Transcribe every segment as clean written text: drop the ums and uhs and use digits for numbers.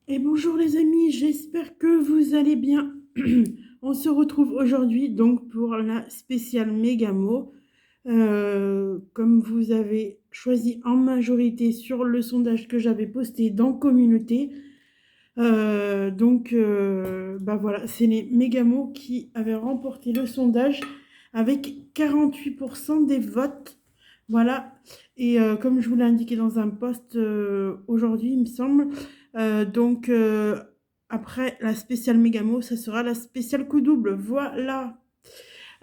Et bonjour les amis, j'espère que vous allez bien. On se retrouve aujourd'hui donc pour la spéciale Mégamo. Comme vous avez choisi en majorité sur le sondage que j'avais posté dans communauté. Bah voilà, c'est les Mégamo qui avaient remporté le sondage avec 48% des votes. Voilà, et comme je vous l'ai indiqué dans un post aujourd'hui, il me semble, donc après la spéciale Mégamo, ça sera la spéciale coup double. Voilà.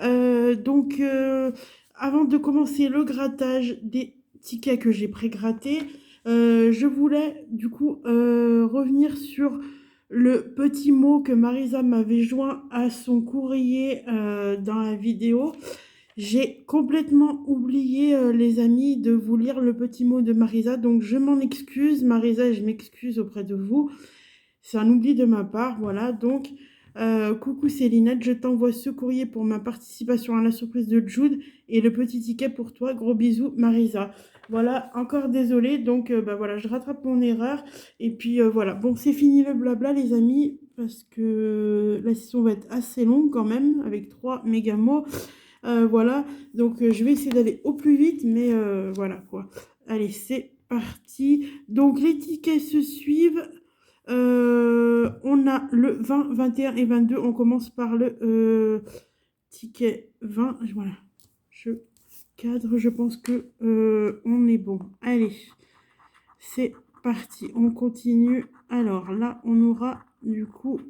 Euh, donc, euh, Avant de commencer le grattage des tickets que j'ai pré-grattés, je voulais du coup revenir sur le petit mot que Marisa m'avait joint à son courrier dans la vidéo. J'ai complètement oublié, les amis, de vous lire le petit mot de Marisa, donc je m'en excuse, Marisa, et je m'excuse auprès de vous. C'est un oubli de ma part, voilà. Donc, coucou Célinette, je t'envoie ce courrier pour ma participation à la surprise de Jude et le petit ticket pour toi. Gros bisous, Marisa. Voilà, encore désolée. Donc, bah voilà, je rattrape mon erreur. Et puis voilà. Bon, c'est fini le blabla, les amis, parce que la session va être assez longue quand même, avec 3 méga mots. Voilà. Donc, je vais essayer d'aller au plus vite, mais voilà quoi. Allez, c'est parti. Donc, les tickets se suivent. On a le 20, 21 et 22. On commence par le ticket 20. Voilà, je cadre. Je pense que on est bon. Allez, c'est parti. On continue. Alors là, on aura du coup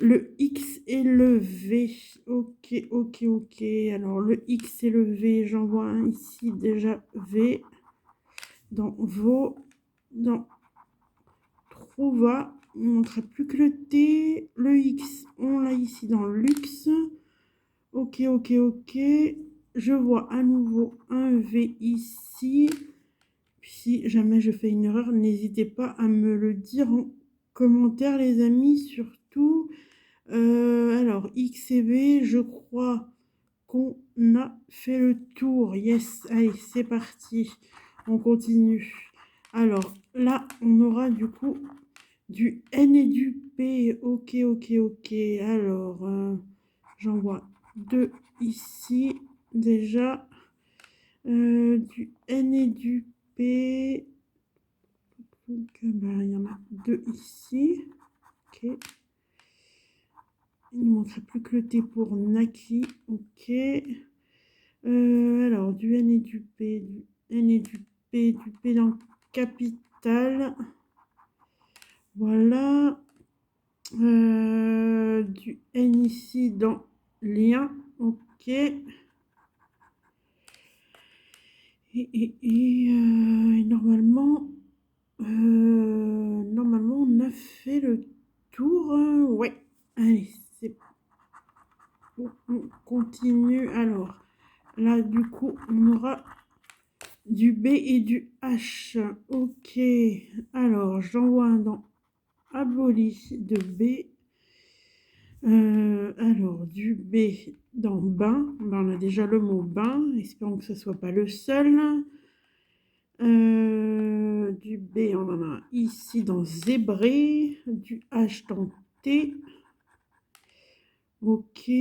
le X et le V. Ok, ok, ok. Alors le X et le V, j'en vois un ici déjà. V dans vos, dans trouva. Il ne manquerait plus que le T. Le X, on l'a ici dans le luxe. Ok, ok, ok. Je vois à nouveau un V ici. Si jamais je fais une erreur, n'hésitez pas à me le dire en commentaire, les amis, surtout. Alors, X et V, je crois qu'on a fait le tour. Yes, allez, c'est parti. On continue. Alors, là, on aura du coup du N et du P. Ok, ok, ok. Alors, j'en vois deux ici déjà. Du N et du P. Donc, bah, il y en a deux ici. Ok. Il ne manquerait plus que le T pour Naki. Ok. Alors, du N et du P. Du N et du P dans capital. Voilà. Du N ici dans lien. Ok. Et normalement, normalement, on a fait le tour. Ouais. Allez, c'est bon. On continue. Alors, là, du coup, on aura du B et du H. Ok. Alors, j'envoie un dans aboli de B. Alors, du B dans bain. Ben, on a déjà le mot bain. Espérons que ce ne soit pas le seul. Du B, on en a ici dans zébré. Du H dans T. Ok.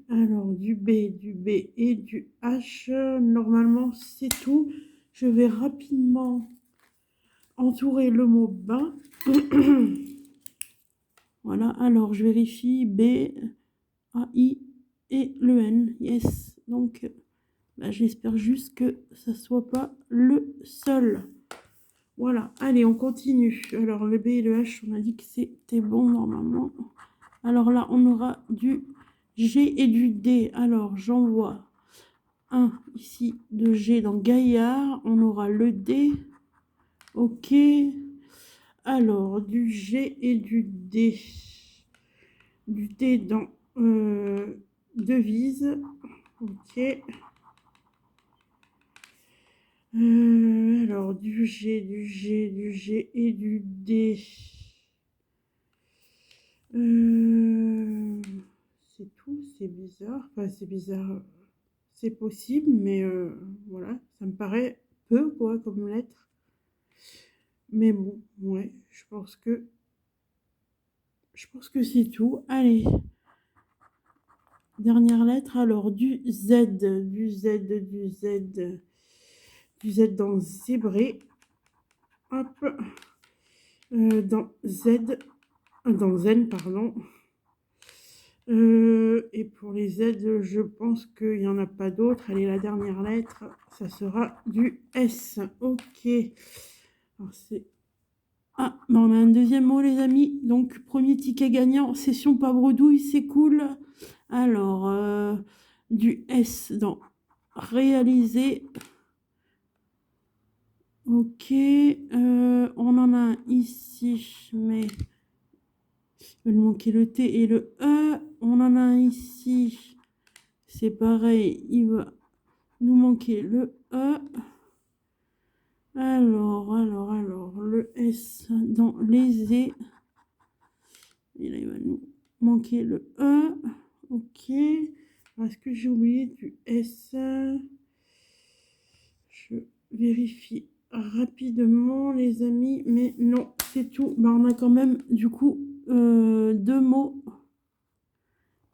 Alors, du B et du H. Normalement, c'est tout. Je vais rapidement entourer le mot bain. Voilà. Alors, je vérifie B, A, I et le N. Yes. Donc, bah, j'espère juste que ça soit pas le seul. Voilà, allez, on continue. Alors, le B et le H, on a dit que c'était bon normalement. Alors là, on aura du G et du D. Alors, j'envoie un ici de G dans Gaillard. On aura le D. Ok. Alors, du G et du D. Du D dans Devise. Ok. Alors, du G, du G, du G et du D. C'est tout, c'est bizarre. Enfin, c'est bizarre. C'est possible, mais voilà, ça me paraît peu, quoi, comme lettre. Mais bon, ouais, je pense que je pense que c'est tout. Allez, dernière lettre. Alors, du Z, du Z, du Z, du Z dans zébré. Hop. Dans Z, dans Zen, pardon. Et pour les Z, je pense qu'il n'y en a pas d'autres. Allez, la dernière lettre, ça sera du S. Ok. Alors, c'est... Ah, ben on a un deuxième mot, les amis. Donc, premier ticket gagnant, session pas bredouille, c'est cool. Alors, du S dans réaliser. Ok. On en a un ici, mais il va nous manquer le T et le E. On en a un ici. C'est pareil, il va nous manquer le E. Alors, le S dans les E. Et là, il va nous manquer le E. Ok. Est-ce que j'ai oublié du S? Je vérifie rapidement, les amis. Mais non, c'est tout. Ben, on a quand même, du coup, deux mots.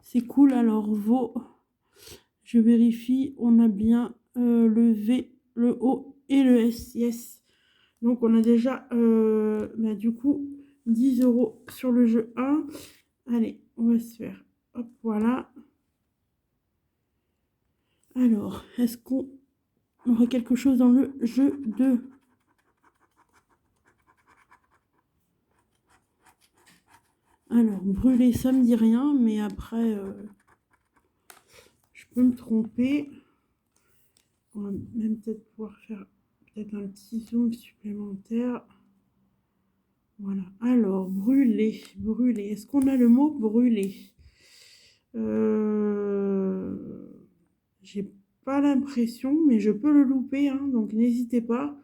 C'est cool. Alors, vos. Je vérifie. On a bien le V, le O et le S. Yes. Donc, on a déjà, ben, du coup, 10 € sur le jeu 1. Allez, on va se faire. Hop, voilà. Alors, est-ce qu'on aurait quelque chose dans le jeu 2? Alors, brûler, ça me dit rien, mais après, je peux me tromper. On va même peut-être pouvoir faire peut-être un petit zoom supplémentaire. Voilà. Alors, brûler, brûler. Est-ce qu'on a le mot brûler? J'ai pas l'impression, mais je peux le louper, hein, donc n'hésitez pas.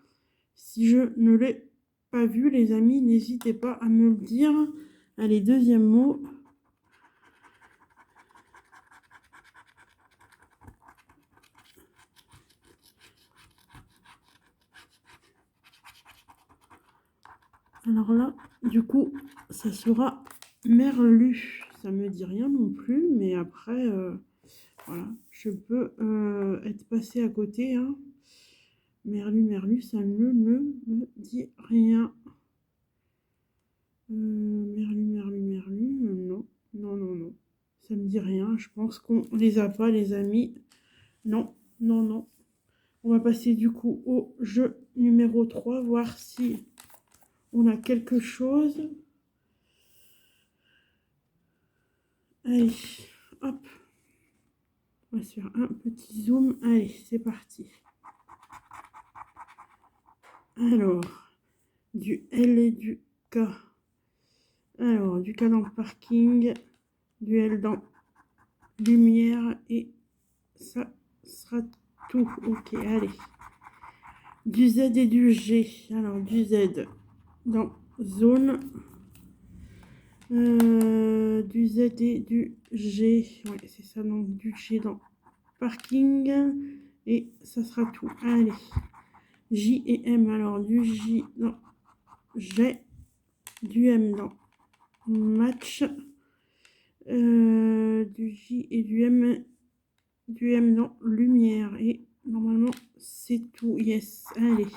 Si je ne l'ai pas vu, les amis, n'hésitez pas à me le dire. Allez, deuxième mot. Alors là, du coup, ça sera merlu. Ça me dit rien non plus, mais après, voilà, je peux être passé à côté, hein. Merlu, ça ne me dit rien. Merlu, non, non. Ça me dit rien. Je pense qu'on les a pas, les amis. Non. On va passer du coup au jeu numéro 3, voir si on a quelque chose. Allez, hop. On va se faire un petit zoom. Allez, c'est parti. Alors, du L et du K. Alors, du K dans parking, du L dans lumière et ça sera tout. Ok, allez. Du Z et du G. Alors, du Z dans zone. Du Z et du G. Ouais, c'est ça, donc du G dans parking. Et ça sera tout. Allez. J et M. Alors, du J dans G. Du M dans match. Du J et du M dans lumière. Et normalement, c'est tout. Yes. Allez.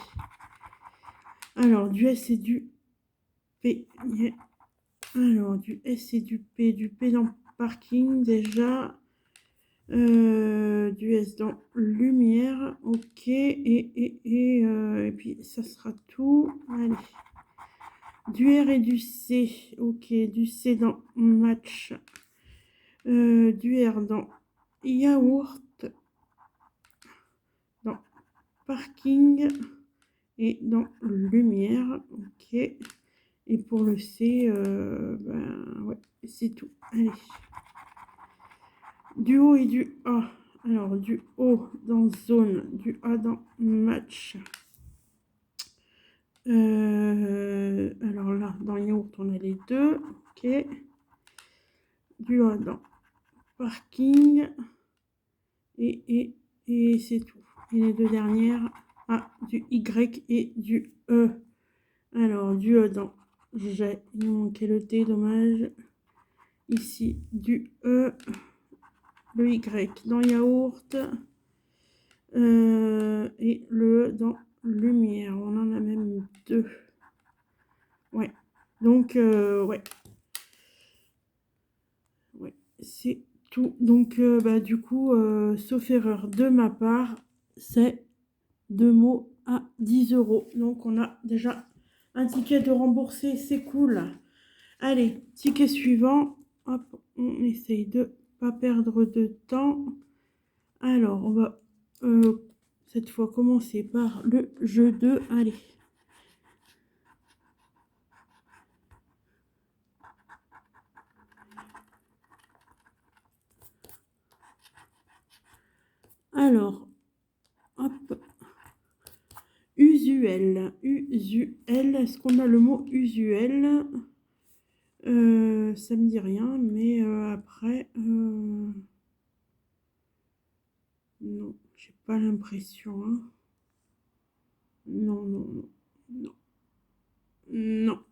Alors, du S et du P. Yeah. Alors, du S et du P dans parking déjà. Du S dans lumière. Ok. Et puis, ça sera tout. Allez. Du R et du C. Ok. Du C dans match. Du R dans yaourt. Dans parking. Et dans lumière. Ok. Et pour le C, ben ouais, c'est tout. Allez. Du O et du A. Alors, du O dans zone, du A dans match. Alors là, dans yaourt, on a les deux. Ok. Du A dans parking. Et c'est tout. Et les deux dernières, du Y et du E. Alors, du E dans G. Il nous manquait le T, dommage. Ici, du E. Le Y dans yaourt. Et le E dans lumière. On en a même deux. Ouais. Donc, ouais. Ouais, c'est tout. Donc, bah, du coup, sauf erreur de ma part, c'est deux mots à 10 euros. Donc, on a déjà un ticket de remboursé. C'est cool. Allez, ticket suivant. Hop, on essaye de pas perdre de temps. Alors, on va cette fois commencer par le jeu 2. Allez. Alors, hop. Usuel. Usuel. Est-ce qu'on a le mot usuel? Ça me dit rien, mais après, non, j'ai pas l'impression. Hein. Non, non, non, non, non.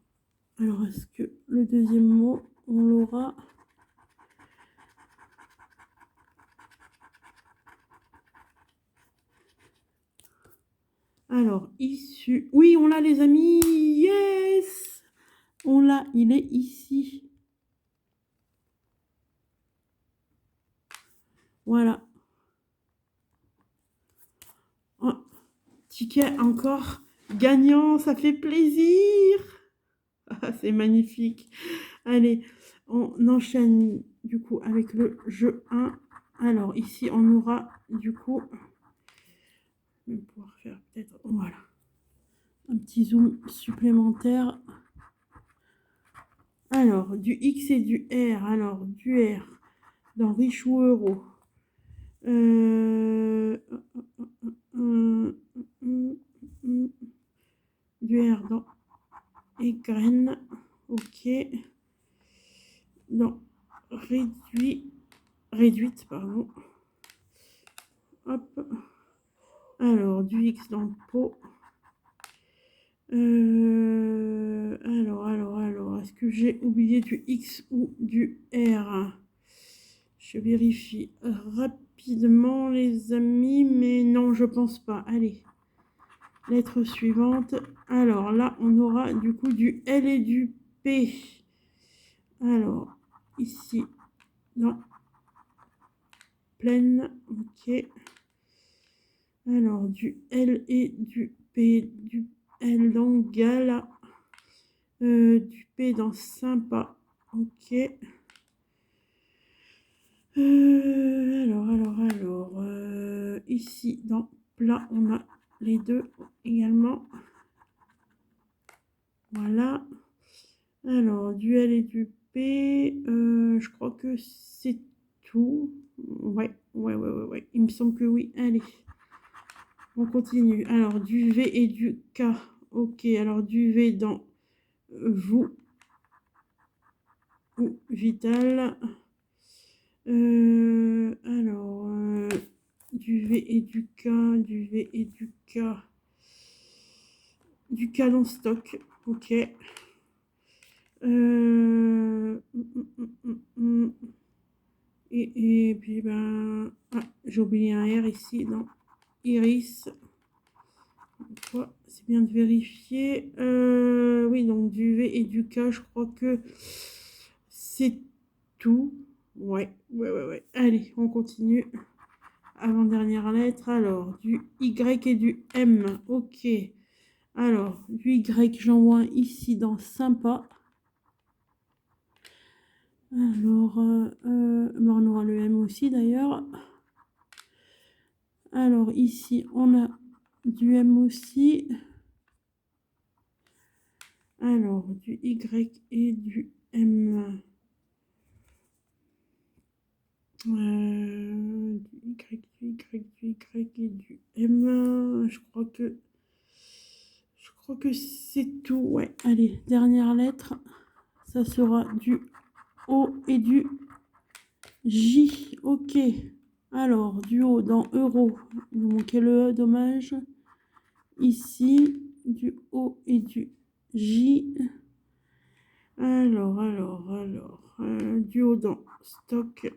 Alors, est-ce que le deuxième mot, on l'aura? Alors, issu. Oui, on l'a, les amis. Yes! On l'a, il est ici. Voilà. Oh, ticket encore gagnant, ça fait plaisir. Ah, c'est magnifique. Allez, on enchaîne du coup avec le jeu 1. Alors, ici, on aura du coup, on va pouvoir faire peut-être, voilà, un petit zoom supplémentaire. Alors, du X et du R. Alors, du R dans riche ou euro. Du R dans égrène. Ok. Dans réduite, pardon. Hop. Alors, du X dans le pot. Alors, est-ce que j'ai oublié du X ou du R? Je vérifie rapidement, les amis, mais non, je pense pas. Allez, lettre suivante. Alors là, on aura du coup du L et du P. Alors, ici, dans pleine, ok. Alors, du L et du P, du L dans gala, du P dans sympa, ok. Ici, dans plat, on a les deux également. Voilà. Alors, du L et du P, je crois que c'est tout. Ouais. Il me semble que oui. Allez. On continue. Alors, du V et du K. Ok, alors du V dans vous ou vital. Du V et du K, du V et du K. Du K dans stock. Ok. Et puis, ben... Ah, j'ai oublié un R ici dans Iris. C'est bien de vérifier. Oui, donc du V et du K, je crois que c'est tout. Ouais. Allez, on continue. Avant-dernière lettre. Alors, du Y et du M. Ok. Alors, du Y, j'en vois un ici dans sympa. Alors, on aura le M aussi d'ailleurs. Alors, ici, on a du M aussi. Alors, du Y et du M. Du Y et du M. Je crois que c'est tout. Ouais, allez, dernière lettre. Ça sera du O et du J. Ok. Alors, du O dans euro. Il nous manquait le E, dommage. Ici, du O et du J. Duo dans stock,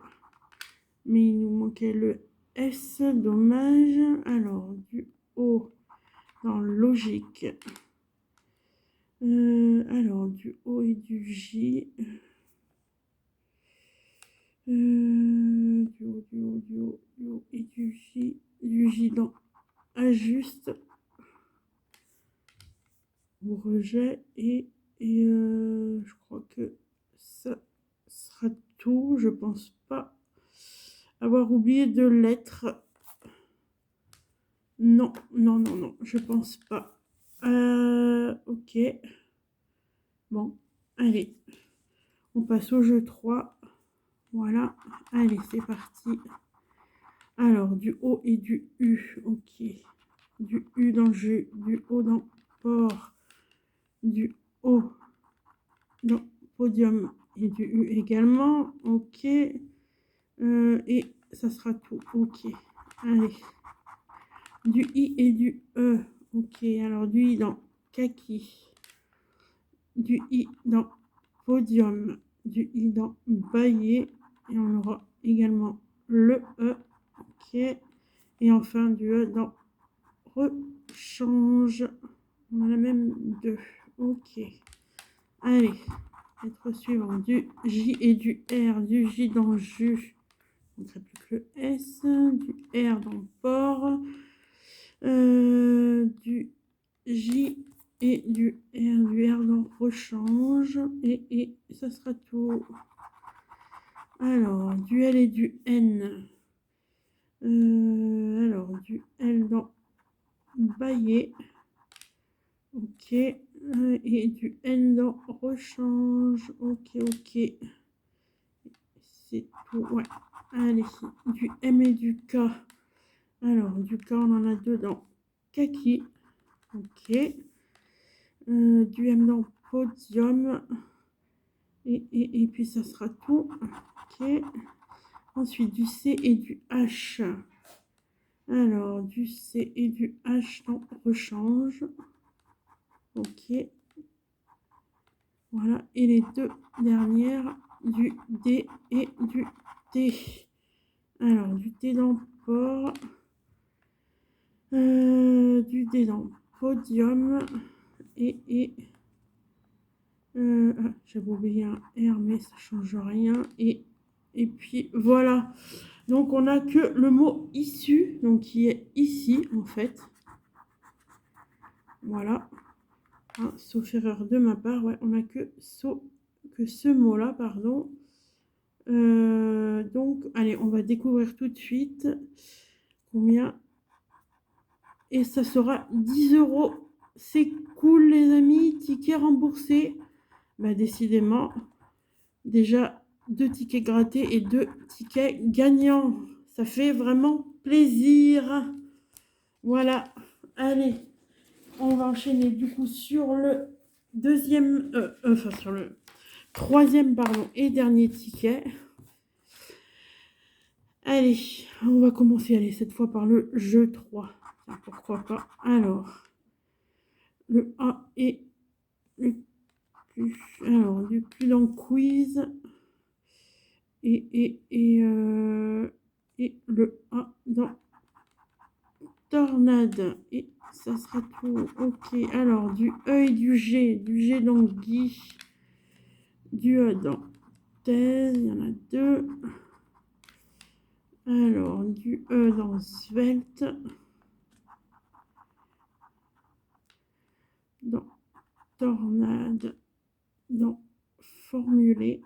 mais il nous manquait le S, dommage. Alors, duo dans logique. Alors, du O et du J. Duo et du J. Du J dans ajuste. Au rejet et je crois que ça sera tout. Je pense pas avoir oublié de lettres. Non, non, non, non, je pense pas. Ok. Bon, allez. On passe au jeu 3. Voilà. Allez, c'est parti. Alors, du O et du U. Ok. Du U dans jeu, du O dans port, du O dans podium et du U également. Ok. Et ça sera tout. Ok. Allez. Du I et du E. Ok. Alors, du I dans kaki. Du I dans podium. Du I dans baillet. Et on aura également le E. Ok. Et enfin, du E dans rechange. On a la même deux. Ok. Allez. Lettre suivante. Du J et du R. Du J dans jus. On ne plus que le S. Du R dans port. Du J et du R dans rechange. Et ça sera tout. Alors, du L et du N. Alors, du L dans baillet. Ok. Et du N dans rechange. Ok, ok. C'est tout. Ouais. Allez. Du M et du K. Alors, du K, on en a deux dans kaki. Ok. Du M dans podium. Et puis, ça sera tout. Ok. Ensuite, du C et du H. Alors, du C et du H dans rechange. Ok. Voilà. Et les deux dernières, du D et du T. Alors, du T dans port. Du D dans podium. Et j'avais oublié un R, mais ça change rien. Et puis voilà. Donc on a que le mot issu, donc qui est ici en fait. Voilà. Hein, sauf erreur de ma part, ouais, on a que ce mot-là, pardon. Donc, allez, on va découvrir tout de suite combien. Et ça sera 10 €. C'est cool, les amis. Ticket remboursé. Bah, décidément, déjà 2 tickets grattés et 2 tickets gagnants. Ça fait vraiment plaisir. Voilà. Allez, on va enchaîner du coup sur le deuxième, enfin sur le troisième, pardon, et dernier ticket. Allez, on va commencer, allez, cette fois par le jeu 3. Tiens, pourquoi pas. Alors, le A et le Q. Alors, du Q dans quiz. Et le A dans tornade. Et ça sera tout. Ok, alors, du E et du G dans Guy. Du E dans thèse, il y en a deux. Alors, du E dans svelte. Dans tornade. Dans formulé.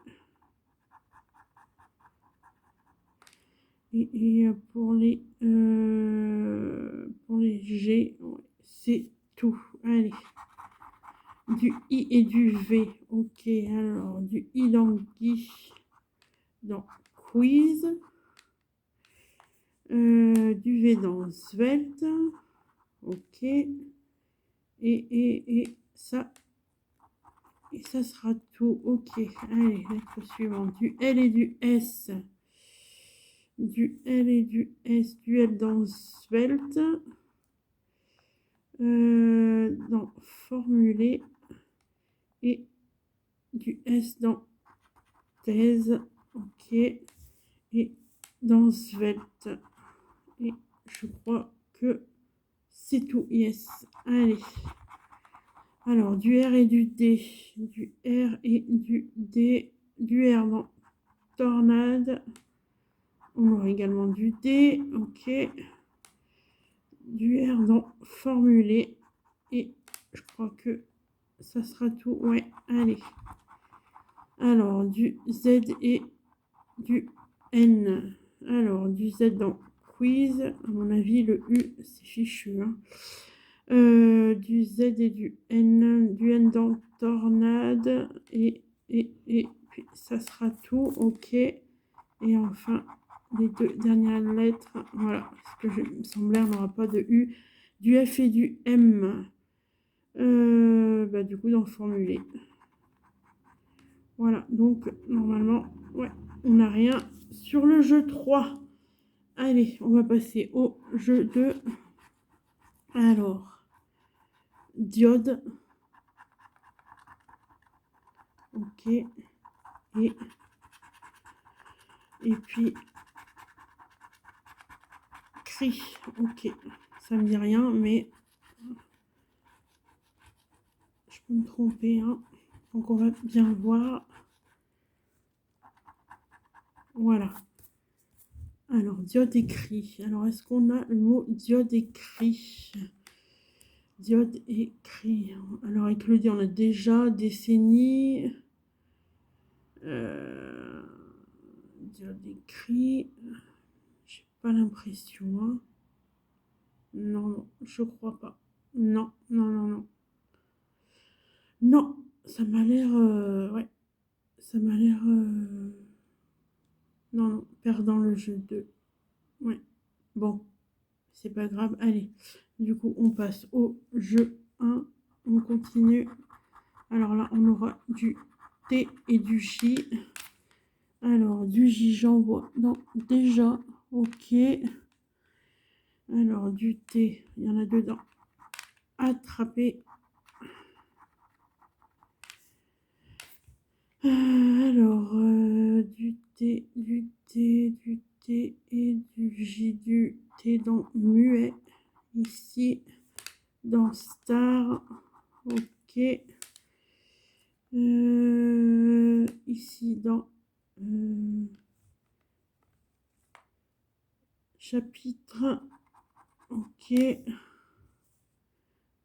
Et pour les G, ouais, c'est tout. Allez. Du I et du V. Ok, alors, du I dans Guy. Dans quiz. Du V dans svelte. Ok. Et ça. Et ça sera tout. Ok. Allez, lettre suivante. Du L et du S. Du L et du S. Du L dans svelte. Dans formulé. Et du S dans thèse, ok, et dans svelte. Et je crois que c'est tout, yes. Allez. Alors, du R et du D, du R et du D, du R dans tornade. On aura également du D, ok. Du R dans formulé. Et je crois que ça sera tout. Ouais, allez. Alors, du Z et du N. Alors, du Z dans quiz. À mon avis, le U, c'est fichu. Hein. Du Z et du N dans tornade. Et puis, ça sera tout. Ok. Et enfin, les deux dernières lettres. Voilà. Ce que il me semblait, on n'aura pas de U. Du F et du M. Du coup, dans le formulé. Voilà, donc normalement, ouais, on n'a rien sur le jeu 3. Allez, on va passer au jeu 2. Alors, diode. Ok. Et puis, cri. Ok. Ça me dit rien, mais je peux me tromper. Hein. Donc, on va bien voir. Voilà. Alors, diode écrit. Alors, est-ce qu'on a le mot diode écrit? Diode écrit. Alors, avec le D, on a déjà décennie. Diode écrit. J'ai pas l'impression. Hein. Non, je crois pas. Non, non, non, non. Non, ça m'a l'air. Ouais, ça m'a l'air. Non, non, perdant le jeu 2. Ouais, bon, c'est pas grave. Allez, du coup, on passe au jeu 1. On continue. Alors là, on aura du T et du J. Alors, du J, j'en vois. Non, déjà, ok. Alors, du T, il y en a dedans. Attraper. Du T, du T, du T et du J, du T dans muet. Ici, dans star. Ok. Ici, dans chapitre. Ok.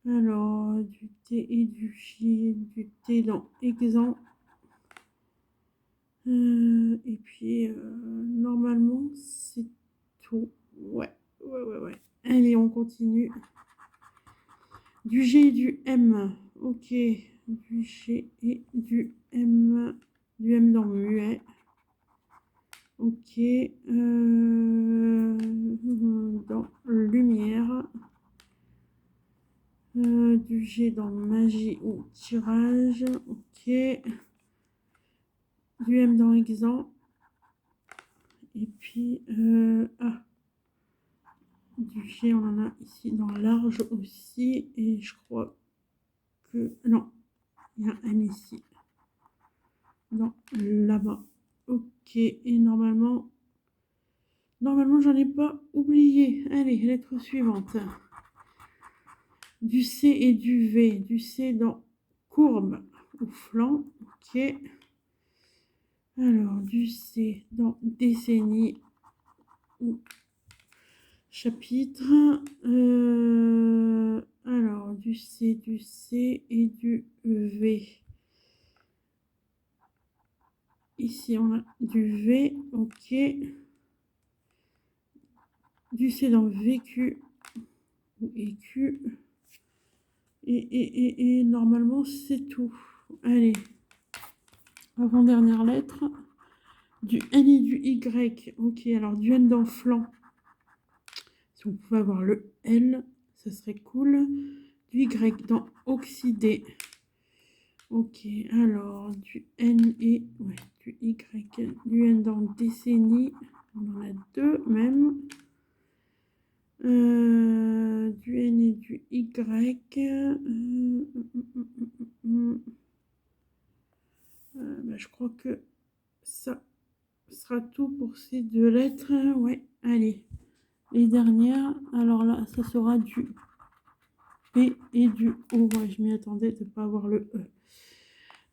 Alors, du T et du J, du T dans exempt. Et puis, normalement, c'est tout. Ouais, ouais, ouais, ouais. Allez, on continue. Du G et du M. Ok. Du G et du M. Du M dans muet. Ok. Dans lumière. Du G dans magie ou tirage. Ok. Du M dans exempt. Et puis, du G, on en a ici dans large aussi. Et je crois que... Non, il y a un M ici. Dans là-bas. Ok, et normalement, j'en ai pas oublié. Allez, lettre suivante. Du C et du V. Du C dans courbe ou flanc. Ok. Alors, du C dans décennie ou chapitre. Alors, du C et du V. Ici, on a du V. Ok. Du C dans vécu ou écu. Et normalement, c'est tout. Allez. Avant-dernière lettre. Du N et du Y. Ok, alors du N dans flanc. Si on pouvait avoir le L, ça serait cool. Du Y dans oxydé. Ok, alors du N et... Ouais, du Y. Du N dans décennie. On en a deux même. Du N et du Y. bah, je crois que ça sera tout pour ces deux lettres. Ouais, allez. Les dernières, alors là, ça sera du P et du O. Ouais, je m'y attendais de ne pas avoir le E.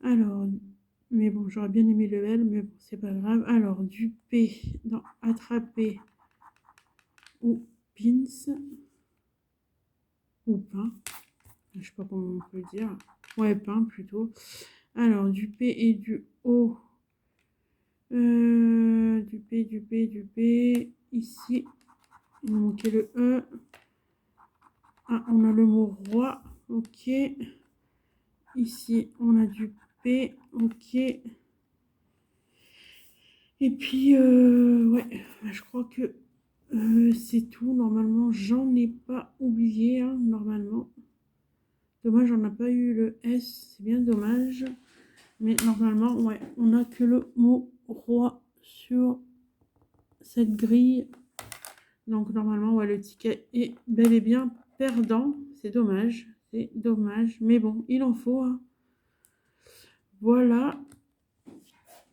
Alors, mais bon, j'aurais bien aimé le L, mais bon, c'est pas grave. Alors, du P dans attraper ou pins ou pain. Je sais pas comment on peut dire. Ouais, pain plutôt. Alors, du P et du O. Du P. Ici, il nous manquait le E. Ah, on a le mot roi. Ok. Ici, on a du P. Ok. Et puis, ouais, je crois que c'est tout. Normalement, j'en ai pas oublié, hein, normalement. Dommage, on n'a pas eu le S. C'est bien dommage. Mais normalement, ouais, on n'a que le mot roi sur cette grille. Donc, normalement, ouais, le ticket est bel et bien perdant. C'est dommage. C'est dommage. Mais bon, il en faut, hein. Voilà.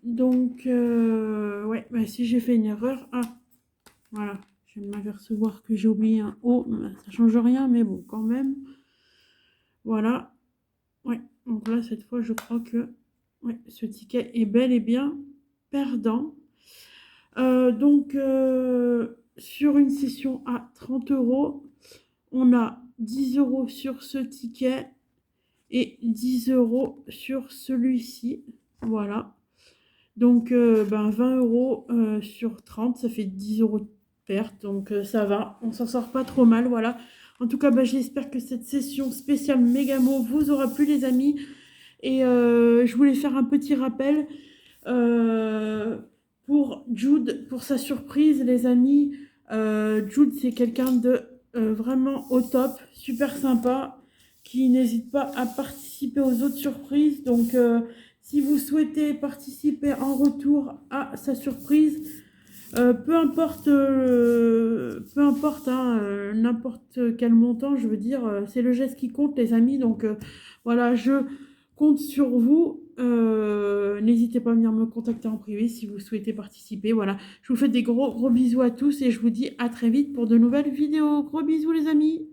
Donc, ouais, bah, si j'ai fait une erreur, ah, voilà, je vais m'apercevoir que j'ai oublié un O, ça change rien, mais bon, quand même. Voilà, ouais, donc là, cette fois, je crois que ouais, ce ticket est bel et bien perdant. Donc, sur une session à 30 €, on a 10 € sur ce ticket et 10 € sur celui-ci. Voilà. Donc, ben 20 € sur 30, ça fait 10 € de perte. Donc, ça va, on s'en sort pas trop mal. Voilà. En tout cas, ben, j'espère que cette session spéciale Mégamo vous aura plu, les amis. Et je voulais faire un petit rappel pour Jude, pour sa surprise, les amis. Jude, c'est quelqu'un de vraiment au top, super sympa, qui n'hésite pas à participer aux autres surprises. Donc, si vous souhaitez participer en retour à sa surprise, peu importe, hein, n'importe quel montant, je veux dire, c'est le geste qui compte, les amis. Donc, voilà, je compte sur vous. N'hésitez pas à venir me contacter en privé si vous souhaitez participer. Voilà, je vous fais des gros bisous à tous et je vous dis à très vite pour de nouvelles vidéos. Gros bisous, les amis.